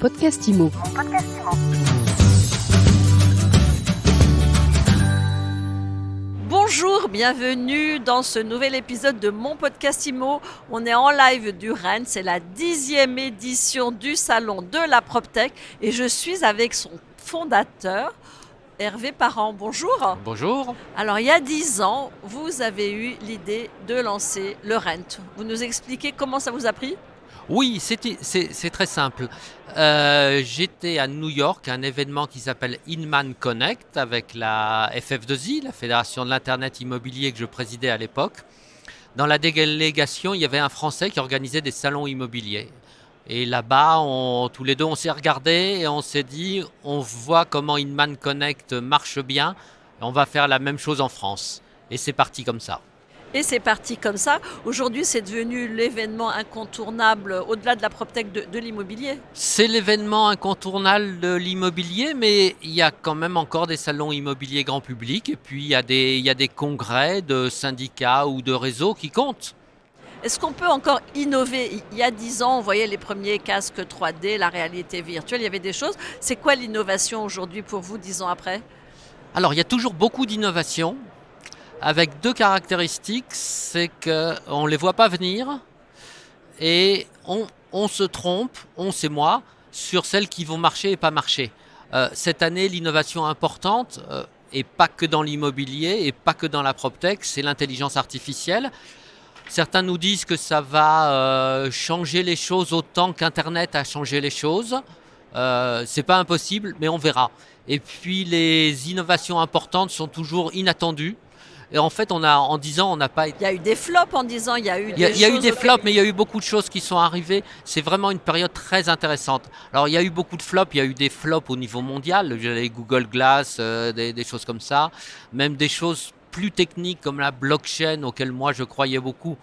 podcast IMO. Bonjour, bienvenue dans ce nouvel épisode de mon podcast IMO. On est en live du Rennes, c'est la 10e édition du salon de la PropTech et je suis avec son fondateur, Hervé Parent. Bonjour. Bonjour. Alors il y a 10 ans, vous avez eu l'idée de lancer le Rent. Vous nous expliquez comment ça vous a pris ? Oui, c'est très simple. J'étais à New York à un événement qui s'appelle Inman Connect avec la FF2I, la Fédération de l'Internet Immobilier que je présidais à l'époque. Dans la délégation, il y avait un Français qui organisait des salons immobiliers. Et là-bas, tous les deux, on s'est regardés et on s'est dit, on voit comment Inman Connect marche bien, on va faire la même chose en France. Et c'est parti comme ça. Et c'est parti comme ça. Aujourd'hui, c'est devenu l'événement incontournable au-delà de la PropTech de l'immobilier. C'est l'événement incontournable de l'immobilier, mais il y a quand même encore des salons immobiliers grand public. Et puis, il y a des congrès de syndicats ou de réseaux qui comptent. Est-ce qu'on peut encore innover ? Il y a 10 ans, on voyait les premiers casques 3D, la réalité virtuelle, il y avait des choses. C'est quoi l'innovation aujourd'hui pour vous, 10 ans après ? Alors, il y a toujours beaucoup d'innovations, avec deux caractéristiques, c'est qu'on ne les voit pas venir et on se trompe, c'est moi, sur celles qui vont marcher et pas marcher. Cette année, l'innovation importante, et pas que dans l'immobilier et pas que dans la PropTech, c'est l'intelligence artificielle. Certains nous disent que ça va changer les choses autant qu'Internet a changé les choses. C'est pas impossible, mais on verra. Et puis, les innovations importantes sont toujours inattendues. Et en fait, en 10 ans, on n'a pas été... Il y a eu des flops en 10 ans, il y a eu Il y a eu des flops, mais il y a eu beaucoup de choses qui sont arrivées. C'est vraiment une période très intéressante. Alors, il y a eu beaucoup de flops. Il y a eu des flops au niveau mondial. Les Google Glass, des choses comme ça. Même des choses plus techniques comme la blockchain, auxquelles moi, je croyais beaucoup,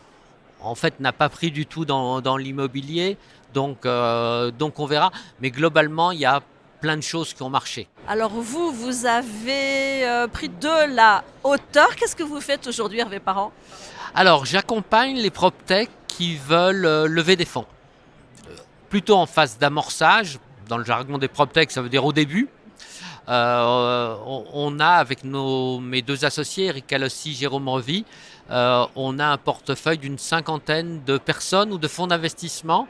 en fait, n'a pas pris du tout dans l'immobilier. Donc, on verra. Mais globalement, il y a plein de choses qui ont marché. Alors vous avez pris de la hauteur. Qu'est-ce que vous faites aujourd'hui, Hervé Parent ? Alors, j'accompagne les PropTech qui veulent lever des fonds. Plutôt en phase d'amorçage. Dans le jargon des PropTech, ça veut dire au début. On a avec mes deux associés, Eric Calossi, Jérôme Revy, on a un portefeuille d'une 50aine de personnes ou de fonds d'investissement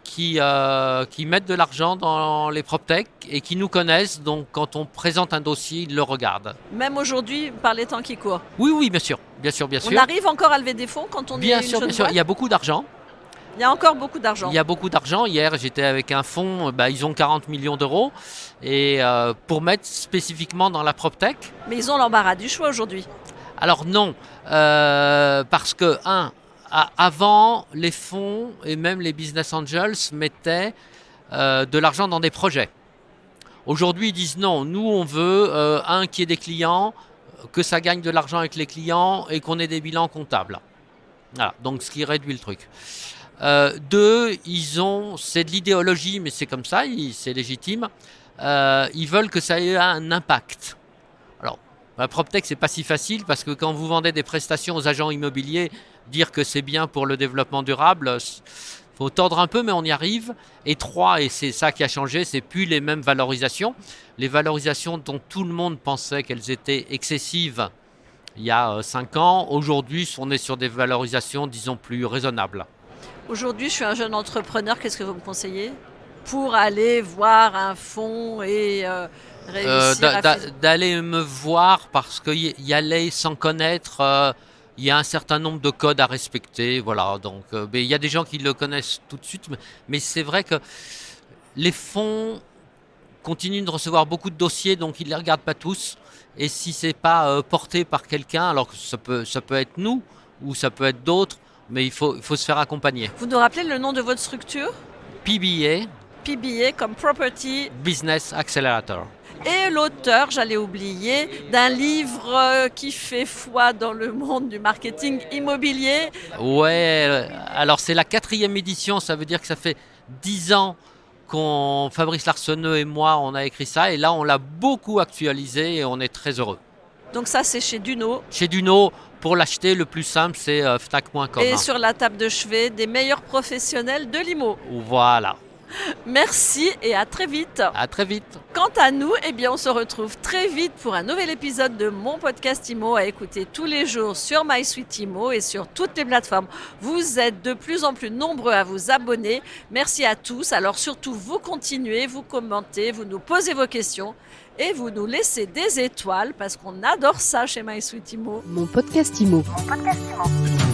qui mettent de l'argent dans les PropTech et qui nous connaissent. Donc, quand on présente un dossier, ils le regardent. Même aujourd'hui, par les temps qui courent. Oui, bien sûr. On arrive encore à lever des fonds quand on est une jeune boîte ? Bien sûr. Il y a beaucoup d'argent. Il y a encore beaucoup d'argent. Il y a beaucoup d'argent. Hier, j'étais avec un fonds, ils ont 40 millions d'euros et pour mettre spécifiquement dans la PropTech. Mais ils ont l'embarras du choix aujourd'hui. Alors non, parce que, avant, les fonds et même les business angels mettaient de l'argent dans des projets. Aujourd'hui, ils disent non, nous on veut, qu'il y ait des clients, que ça gagne de l'argent avec les clients et qu'on ait des bilans comptables. Voilà, donc ce qui réduit le truc. Deux, c'est de l'idéologie, mais c'est comme ça, c'est légitime. Ils veulent que ça ait un impact. Alors, la PropTech, c'est pas si facile parce que quand vous vendez des prestations aux agents immobiliers, dire que c'est bien pour le développement durable, faut tordre un peu, mais on y arrive. Et trois, et c'est ça qui a changé, c'est plus les mêmes valorisations. Les valorisations dont tout le monde pensait qu'elles étaient excessives il y a 5 ans, aujourd'hui, on est sur des valorisations, disons, plus raisonnables. Aujourd'hui, je suis un jeune entrepreneur, qu'est-ce que vous me conseillez pour aller voir un fonds et réussir d'aller me voir parce qu'y aller sans connaître, il y a un certain nombre de codes à respecter. Voilà, donc il y a des gens qui le connaissent tout de suite, mais c'est vrai que les fonds continuent de recevoir beaucoup de dossiers, donc ils ne les regardent pas tous. Et si ce n'est pas porté par quelqu'un, alors que ça peut être nous ou ça peut être d'autres, mais il faut se faire accompagner. Vous nous rappelez le nom de votre structure ? PBA. PBA comme Property Business Accelerator. Et l'auteur, j'allais oublier, d'un livre qui fait foi dans le monde du marketing immobilier. Ouais, alors c'est la 4e édition, ça veut dire que ça fait 10 ans Fabrice Larceneux et moi, on a écrit ça. Et là, on l'a beaucoup actualisé et on est très heureux. Donc ça, c'est chez Duno. Chez Duno, pour l'acheter, le plus simple, c'est fnac.com. Et sur la table de chevet des meilleurs professionnels de l'IMO. Voilà. Merci et à très vite. À très vite. Quant à nous, eh bien, on se retrouve très vite pour un nouvel épisode de mon podcast IMO à écouter tous les jours sur MySuite IMO et sur toutes les plateformes. Vous êtes de plus en plus nombreux à vous abonner. Merci à tous. Alors surtout, vous continuez, vous commentez, vous nous posez vos questions et vous nous laissez des étoiles parce qu'on adore ça chez MySuite IMO. Mon podcast IMO. Mon podcast IMO.